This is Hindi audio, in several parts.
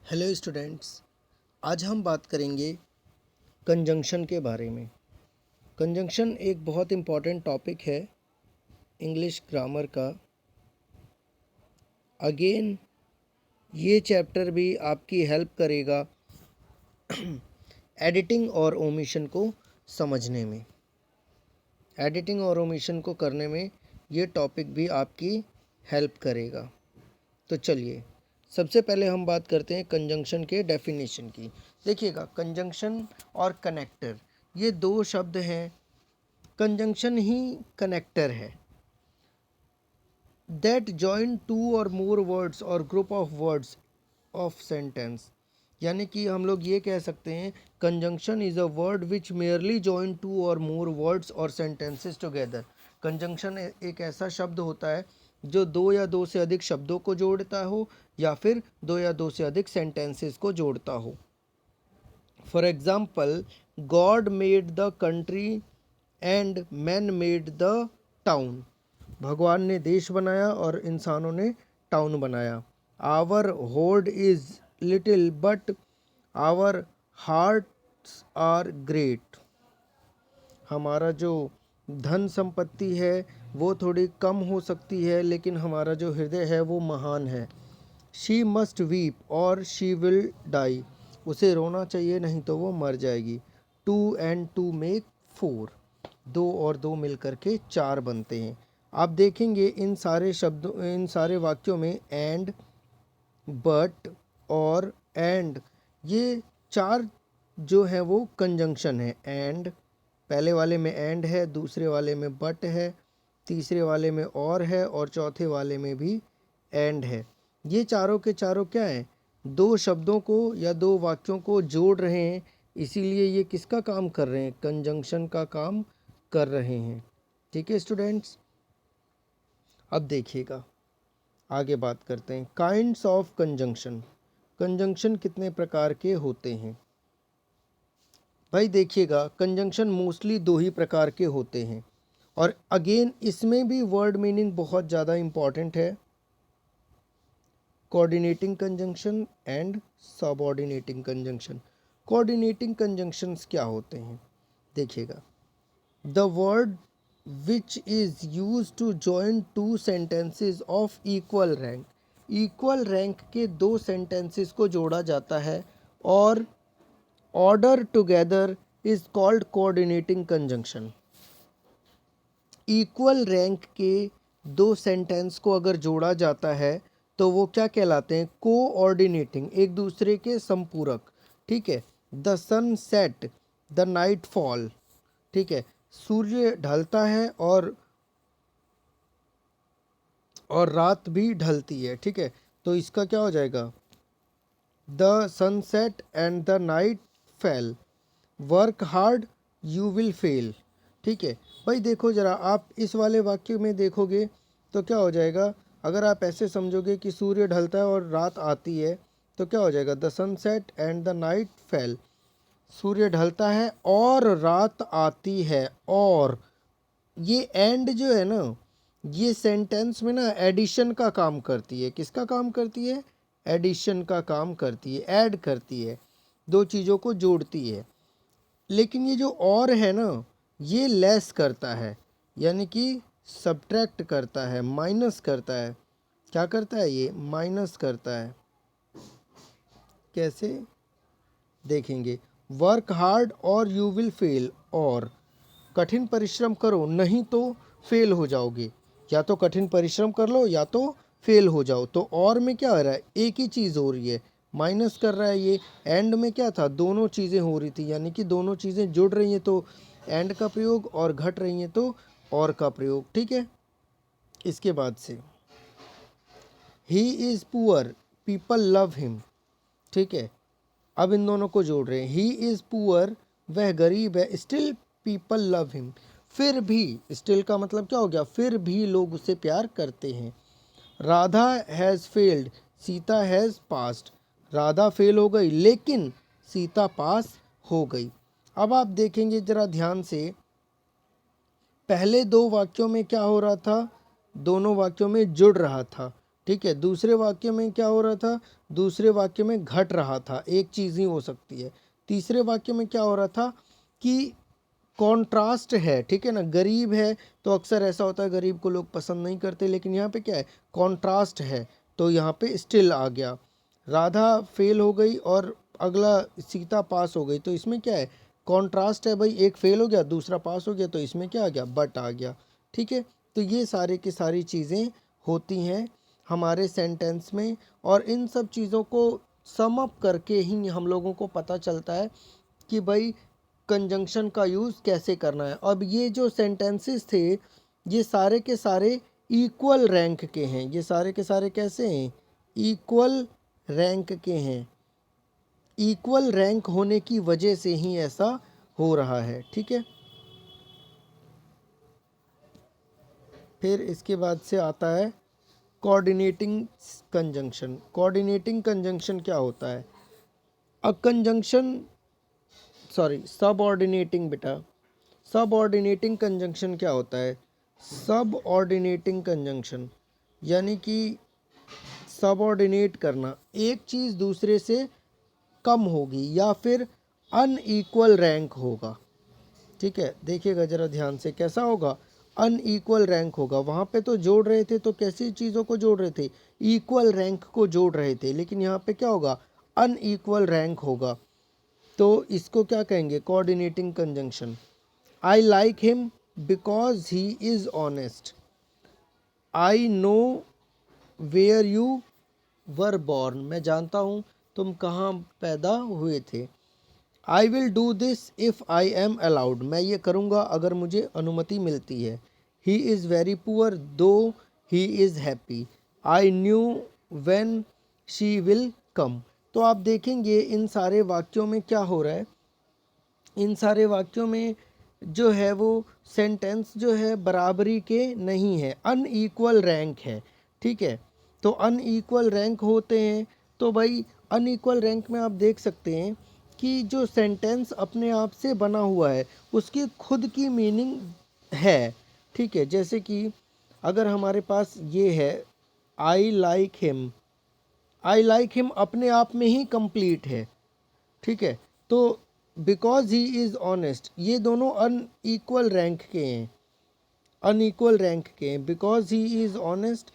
हेलो स्टूडेंट्स, आज हम बात करेंगे कंजंक्शन के बारे में। कंजंक्शन एक बहुत इम्पॉर्टेंट टॉपिक है इंग्लिश ग्रामर का। अगेन ये चैप्टर भी आपकी हेल्प करेगा एडिटिंग और ओमिशन को समझने में। एडिटिंग और ओमिशन को करने में ये टॉपिक भी आपकी हेल्प करेगा। तो चलिए सबसे पहले हम बात करते हैं कंजंक्शन के डेफिनेशन की। देखिएगा, कंजंक्शन और कनेक्टर ये दो शब्द हैं। कंजंक्शन ही कनेक्टर है that join two or more words or group of words of sentence. यानी कि हम लोग ये कह सकते हैं conjunction is a word which merely join two or more words or sentences together. Conjunction एक ऐसा शब्द होता है जो दो या दो से अधिक शब्दों को जोड़ता हो या फिर दो या दो से अधिक सेंटेंसेस को जोड़ता हो। For example, god made the country and man made the town. भगवान ने देश बनाया और इंसानों ने टाउन बनाया। Our hoard is little but our hearts are great. हमारा जो धन संपत्ति है वो थोड़ी कम हो सकती है, लेकिन हमारा जो हृदय है वो महान है। She must weep or she will die. उसे रोना चाहिए, नहीं तो वो मर जाएगी। Two and two make four. दो और दो मिलकर के चार बनते हैं। आप देखेंगे इन सारे शब्दों, इन सारे वाक्यों में एंड, बट और एंड, ये चार जो है वो कंजंक्शन है। एंड, पहले वाले में एंड है, दूसरे वाले में बट है, तीसरे वाले में और है और चौथे वाले में भी एंड है। ये चारों के चारों क्या हैं? दो शब्दों को या दो वाक्यों को जोड़ रहे हैं, इसीलिए ये किसका काम कर रहे हैं? कंजंक्शन का काम कर रहे हैं। ठीक है स्टूडेंट्स, अब देखिएगा आगे बात करते हैं काइंड्स ऑफ कंजंक्शन। कंजंक्शन कितने प्रकार के होते हैं? भाई देखिएगा, कंजंक्शन मोस्टली दो ही प्रकार के होते हैं और अगेन इसमें भी वर्ड मीनिंग बहुत ज़्यादा इम्पॉर्टेंट है। Coordinating conjunction and subordinating conjunction. Coordinating conjunctions क्या होते हैं? देखिएगा, the word which is use to join two sentences of equal rank. Equal rank के दो सेंटेंसेस को जोड़ा जाता है और order together is called coordinating conjunction. Equal rank के दो सेंटेंस को अगर जोड़ा जाता है तो वो क्या कहलाते हैं? कोऑर्डिनेटिंग, एक दूसरे के संपूरक। ठीक है, the sun set, the night fall. ठीक है, सूर्य ढलता है और रात भी ढलती है। ठीक है, तो इसका क्या हो जाएगा? The sunset and the night fail, work hard you will fail. ठीक है भाई, देखो ज़रा आप इस वाले वाक्य में देखोगे तो क्या हो जाएगा? अगर आप ऐसे समझोगे कि सूर्य ढलता है और रात आती है तो क्या हो जाएगा? The sunset and the nightfall, सूर्य ढलता है और रात आती है। और ये एंड जो है ना, ये सेंटेंस में ना एडिशन का काम करती है। किसका काम करती है? एडिशन का काम करती है, ऐड करती है, दो चीज़ों को जोड़ती है। लेकिन ये जो और है ना, ये लेस करता है, यानी कि सब्ट्रैक्ट करता है, माइनस करता है। क्या करता है? ये माइनस करता है। कैसे देखेंगे? Work hard or you will fail, और कठिन परिश्रम करो नहीं तो फेल हो जाओगे। या तो कठिन परिश्रम कर लो या तो फेल हो जाओ। तो और में क्या हो रहा है? एक ही चीज़ हो रही है, माइनस कर रहा है ये। एंड में क्या था? दोनों चीज़ें हो रही थी, यानी कि दोनों चीज़ें जुड़ रही हैं तो एंड का प्रयोग, और घट रही हैं तो और का प्रयोग। ठीक है, इसके बाद से he is poor people love him. ठीक है, अब इन दोनों को जोड़ रहे हैं। ही इज़ पुअर, वह गरीब है, स्टिल पीपल लव हिम। फिर भी, स्टिल का मतलब क्या हो गया? फिर भी लोग उसे प्यार करते हैं। Radha has failed, Sita has passed. Radha fail हो गई लेकिन सीता पास हो गई। अब आप देखेंगे ज़रा ध्यान से, पहले दो वाक्यों में क्या हो रहा था? दोनों वाक्यों में जुड़ रहा था। ठीक है। दूसरे वाक्य में क्या हो रहा था, दूसरे वाक्य में घट रहा था, एक चीज़ ही हो सकती है। तीसरे वाक्य में क्या हो रहा था कि कॉन्ट्रास्ट है, ठीक है ना, गरीब है तो अक्सर ऐसा होता है गरीब को लोग पसंद नहीं करते, लेकिन यहाँ पे क्या है, कॉन्ट्रास्ट है, तो यहाँ पे स्टिल आ गया। राधा फेल हो गई और अगला सीता पास हो गई, तो इसमें क्या है, कॉन्ट्रास्ट है भाई, एक फेल हो गया दूसरा पास हो गया, तो इसमें क्या आ गया, बट आ गया। ठीक है, तो ये सारे की सारी चीज़ें होती हैं हमारे सेंटेंस में, और इन सब चीज़ों को सम अप करके ही हम लोगों को पता चलता है कि भाई कंजंक्शन का यूज़ कैसे करना है। अब ये जो सेंटेंसेस थे ये सारे के सारे इक्वल रैंक के हैं, ये सारे के सारे कैसे हैं, इक्वल रैंक के हैं। इक्वल रैंक होने की वजह से ही ऐसा हो रहा है। ठीक है, फिर इसके बाद से आता है कोऑर्डिनेटिंग कंजंक्शन। कोऑर्डिनेटिंग कंजंक्शन क्या होता है, अ कंजंक्शन, सॉरी सबऑर्डिनेटिंग बेटा, सबऑर्डिनेटिंग कंजंक्शन क्या होता है, सबऑर्डिनेटिंग कंजंक्शन यानी कि सबऑर्डिनेट करना, एक चीज़ दूसरे से कम होगी या फिर अनइक्वल रैंक होगा। ठीक है, देखिएगा ज़रा ध्यान से, कैसा होगा, अनइक्वल रैंक होगा। वहाँ पे तो जोड़ रहे थे तो कैसी चीज़ों को जोड़ रहे थे, इक्वल रैंक को जोड़ रहे थे, लेकिन यहाँ पे क्या होगा, अनइक्वल रैंक होगा। तो इसको क्या कहेंगे, coordinating conjunction. I like him because he is honest. I know where you were born, मैं जानता हूँ तुम कहाँ पैदा हुए थे। I will do this if I am allowed, मैं ये करूँगा अगर मुझे अनुमति मिलती है। ही इज़ वेरी पुअर दो he is happy. I knew when she will come. तो आप देखेंगे इन सारे वाक्यों में क्या हो रहा है, इन सारे वाक्यों में जो है वो सेंटेंस जो है बराबरी के नहीं है, अनइक्वल रैंक है। ठीक है, तो अनइक्वल रैंक होते हैं, तो भाई अनइक्वल रैंक में आप देख सकते हैं कि जो सेंटेंस अपने आप से बना हुआ है उसकी खुद की मीनिंग है। ठीक है, जैसे कि अगर हमारे पास ये है आई लाइक हिम, आई लाइक हिम अपने आप में ही कंप्लीट है। ठीक है, तो बिकॉज ही इज़ ऑनेस्ट, ये दोनों अनइक्वल रैंक के हैं, अनइक्वल रैंक के हैं। Because he is honest,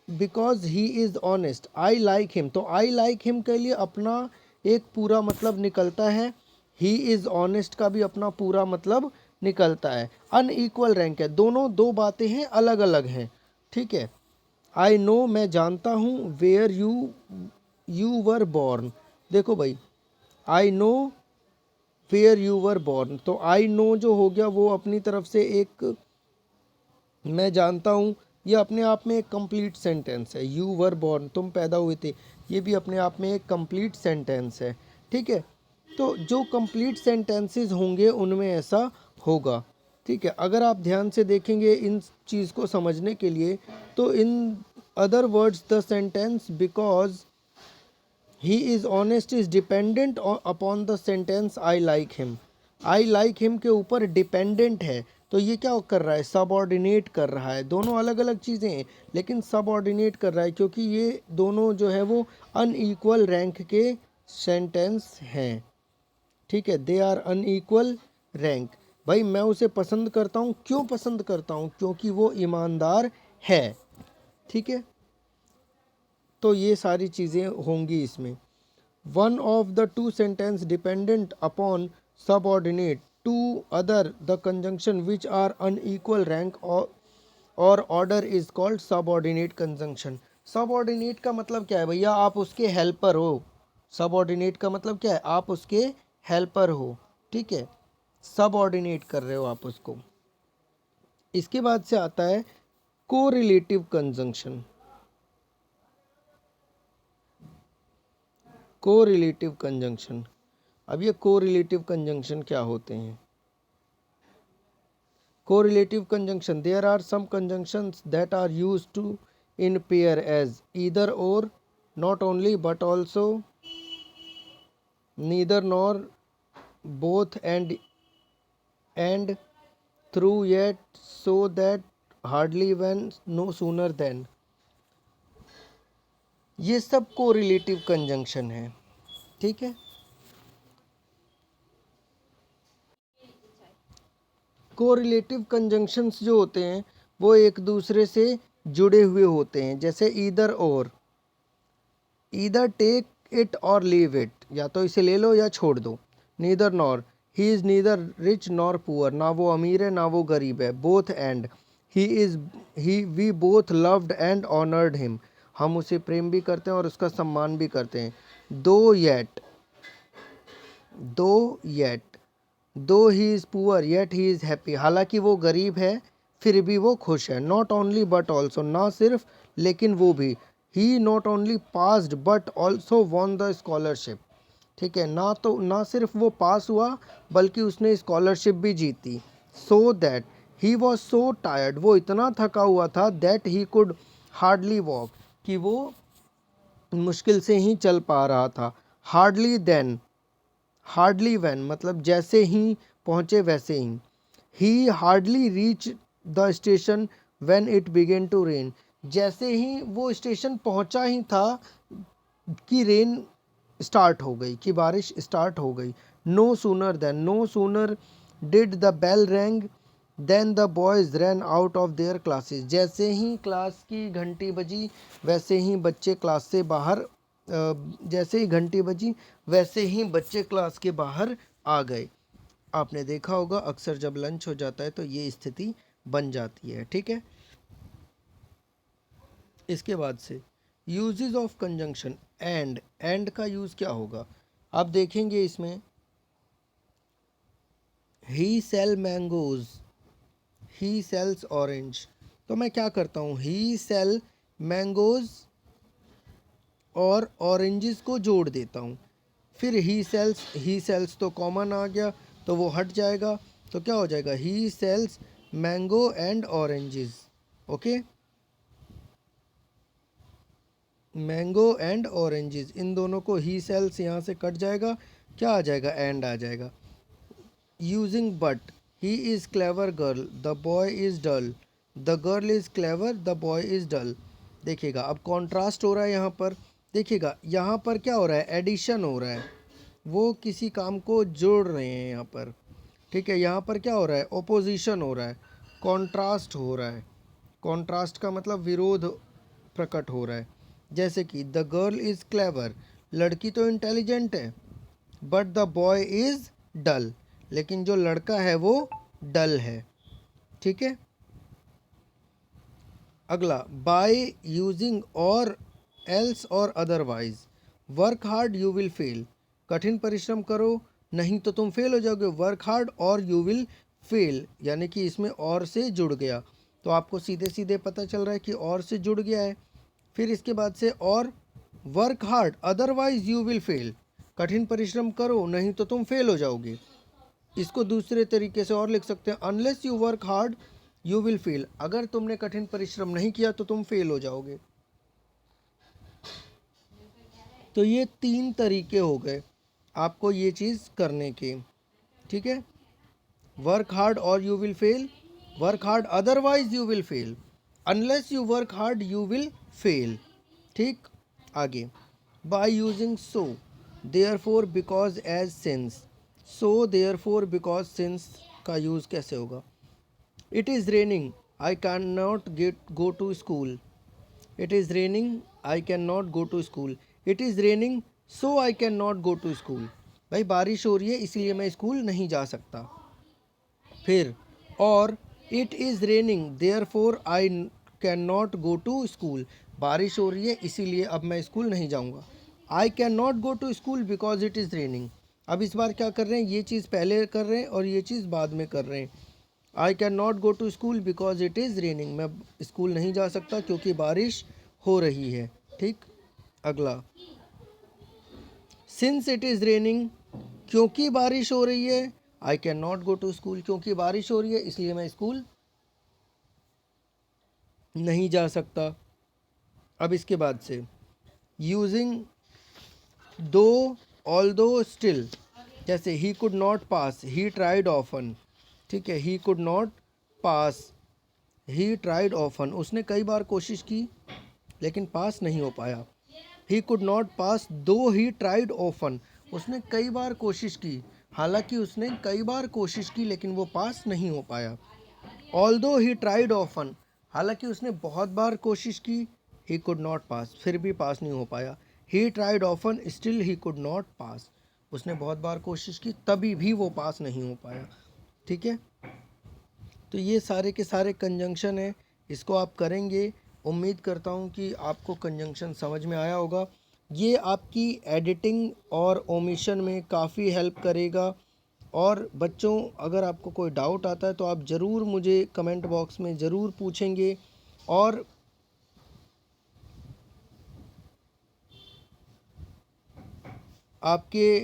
because he is honest, I like him, तो आई लाइक हिम के लिए अपना एक पूरा मतलब निकलता है, ही इज़ ऑनेस्ट का भी अपना पूरा मतलब निकलता है। अनइक्वल रैंक है, दोनों दो बातें हैं, अलग अलग हैं। ठीक है, आई नो मैं जानता हूँ, वेयर यू वर बॉर्न, देखो भाई I know where you were born, तो आई नो जो हो गया वो अपनी तरफ से एक, मैं जानता हूँ, ये अपने आप में एक कंप्लीट सेंटेंस है। यू वर बॉर्न, तुम पैदा हुए थे, ये भी अपने आप में एक कंप्लीट सेंटेंस है। ठीक है, तो जो कंप्लीट सेंटेंसेस होंगे उनमें ऐसा होगा। ठीक है, अगर आप ध्यान से देखेंगे इन चीज़ को समझने के लिए, तो in other words the sentence because he is honest is dependent upon the sentence I like him. I like him के ऊपर डिपेंडेंट है, तो ये क्या कर रहा है, सबऑर्डिनेट कर रहा है। दोनों अलग अलग चीज़ें हैं लेकिन सबऑर्डिनेट कर रहा है, क्योंकि ये दोनों जो है वो अनइक्वल रैंक के सेंटेंस हैं। ठीक है, दे आर अनइक्वल रैंक। भाई मैं उसे पसंद करता हूँ, क्यों पसंद करता हूँ, क्योंकि वो ईमानदार है। ठीक है, तो ये सारी चीज़ें होंगी इसमें। One of the two sentence dependent upon subordinate to other the conjunction which are unequal rank or order is called subordinate conjunction। subordinate का मतलब क्या है भैया, आप उसके हेल्पर हो। subordinate का मतलब क्या है, आप उसके हेल्पर हो। ठीक है, सबऑर्डिनेट कर रहे हो आप उसको। इसके बाद से आता है कोरिलेटिव कंजंक्शन। कोरिलेटिव कंजंक्शन, अब ये कोरिलेटिव कंजंक्शन क्या होते हैं। Correlative conjunction, there are some conjunctions that are used to in pair as either or, not only but also, neither nor, both and though, yet, so that, hardly when, no sooner than, ये सब कोरिलेटिव कंजंक्शन है। ठीक है, कोरिलेटिव कंजंक्शंस जो होते हैं वो एक दूसरे से जुड़े हुए होते हैं, जैसे either or, either take it or leave it, या तो इसे ले लो या छोड़ दो। Neither nor, he is neither rich nor poor, ना वो अमीर है ना वो गरीब है। Both and, he is, he we both loved and honoured him, हम उसे प्रेम भी करते हैं और उसका सम्मान भी करते हैं। दो येट, दो येट, दो he is poor yet he is happy, हालांकि वो गरीब है फिर भी वो खुश है। नॉट ओनली बट ऑल्सो, ना सिर्फ लेकिन वो भी। He not only passed but also won the scholarship, ठीक है, ना तो ना सिर्फ वो पास हुआ बल्कि उसने स्कॉलरशिप भी जीती। So that he was so tired, वो इतना थका हुआ था, that he could hardly walk, कि वो मुश्किल से ही चल पा रहा था। हार्डली देन, हार्डली वैन मतलब जैसे ही पहुँचे वैसे ही। He hardly reach the station when it began to rain, जैसे ही वो स्टेशन पहुंचा ही था कि रेन स्टार्ट हो गई, कि बारिश स्टार्ट हो गई। No sooner than, no sooner did the bell rang than the boys ran out of their classes, जैसे ही क्लास की घंटी बजी वैसे ही बच्चे क्लास से बाहर जैसे ही घंटी बजी वैसे ही बच्चे क्लास के बाहर आ गए। आपने देखा होगा अक्सर जब लंच हो जाता है तो ये स्थिति बन जाती है। ठीक है, इसके बाद से यूजेस ऑफ कंजंक्शन, एंड का यूज़ क्या होगा आप देखेंगे इसमें। ही सेल मैंगोज, ही सेल्स ऑरेंज, तो मैं क्या करता हूँ, ही सेल मैंगोज और ऑरेंजेस को जोड़ देता हूँ। फिर ही सेल्स तो कॉमन आ गया तो वो हट जाएगा, तो क्या हो जाएगा, he sells mango and oranges. Okay, mango and oranges, इन दोनों को ही सेल्स यहाँ से कट जाएगा, क्या आ जाएगा, एंड आ जाएगा। Using but, he is clever girl the boy is dull, the girl is clever the boy is dull. देखिएगा अब कॉन्ट्रास्ट हो रहा है यहाँ पर, देखिएगा यहाँ पर क्या हो रहा है, एडिशन हो रहा है, वो किसी काम को जोड़ रहे हैं यहाँ पर। ठीक है, यहाँ पर क्या हो रहा है, ओपोजिशन हो रहा है, कॉन्ट्रास्ट हो रहा है। कॉन्ट्रास्ट का मतलब विरोध प्रकट हो रहा है। जैसे कि द गर्ल इज़ क्लेवर, लड़की तो इंटेलिजेंट है, बट द बॉय इज़ डल, लेकिन जो लड़का है वो डल है। ठीक है, अगला, बाय यूजिंग और एल्स और otherwise, work hard you will fail, कठिन परिश्रम करो नहीं तो तुम फेल हो जाओगे। Work hard or you will fail, यानी कि इसमें और से जुड़ गया, तो आपको सीधे सीधे पता चल रहा है कि और से जुड़ गया है। फिर इसके बाद से और, work hard otherwise you will fail, कठिन परिश्रम करो नहीं तो तुम फेल हो जाओगे। इसको दूसरे तरीके से और लिख सकते हैं, unless you work hard you will fail, अगर तुमने कठिन परिश्रम नहीं किया तो तुम फेल हो जाओगे। तो ये तीन तरीके हो गए आपको ये चीज़ करने के। ठीक है, work hard or you will fail, work hard otherwise you will fail, unless you work hard you will fail. ठीक, आगे, by using so, therefore, because, as, since. So therefore because since का यूज़ कैसे होगा, it is raining I can not get go to school, it is raining I can not go to school, it is raining so I can not go to school, भाई बारिश हो रही है इसलिए मैं स्कूल नहीं जा सकता। फिर, और it is raining therefore I can not go to school, बारिश हो रही है इसीलिए अब मैं स्कूल नहीं जाऊँगा। I can not go to school because it is raining, अब इस बार क्या कर रहे हैं, ये चीज़ पहले कर रहे हैं और ये चीज़ बाद में कर रहे हैं। I can not go to school because it is raining, मैं स्कूल नहीं जा सकता क्योंकि बारिश हो रही है। ठीक, अगला, सिंस इट इज़ रेनिंग, क्योंकि बारिश हो रही है, I can not go to school, क्योंकि बारिश हो रही है इसलिए मैं स्कूल नहीं जा सकता। अब इसके बाद से यूजिंग दो, ऑल दो, स्टिल, जैसे he could not pass, he tried often. ठीक है, he could not pass, he tried often, उसने कई बार कोशिश की लेकिन पास नहीं हो पाया। ही कुड नॉट पास दो ही ट्राइड ऑफन, उसने कई बार कोशिश की, हालांकि उसने कई बार कोशिश की लेकिन वो पास नहीं हो पाया। ऑल्दो ही ट्राइड ऑफन, हालांकि उसने बहुत बार कोशिश की, ही कुड नॉट पास, फिर भी पास नहीं हो पाया। He tried often still he could not pass, उसने बहुत बार कोशिश की तभी भी वो पास नहीं हो पाया। ठीक है, तो ये सारे के सारे कंजंक्शन है, इसको आप करेंगे। उम्मीद करता हूँ कि आपको कंजंक्शन समझ में आया होगा। ये आपकी एडिटिंग और ओमिशन में काफ़ी हेल्प करेगा। और बच्चों, अगर आपको कोई डाउट आता है तो आप ज़रूर मुझे कमेंट बॉक्स में ज़रूर पूछेंगे। और आपके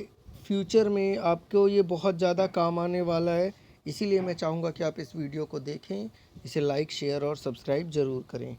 फ्यूचर में आपको ये बहुत ज़्यादा काम आने वाला है, इसीलिए मैं चाहूँगा कि आप इस वीडियो को देखें, इसे लाइक शेयर और सब्सक्राइब ज़रूर करें।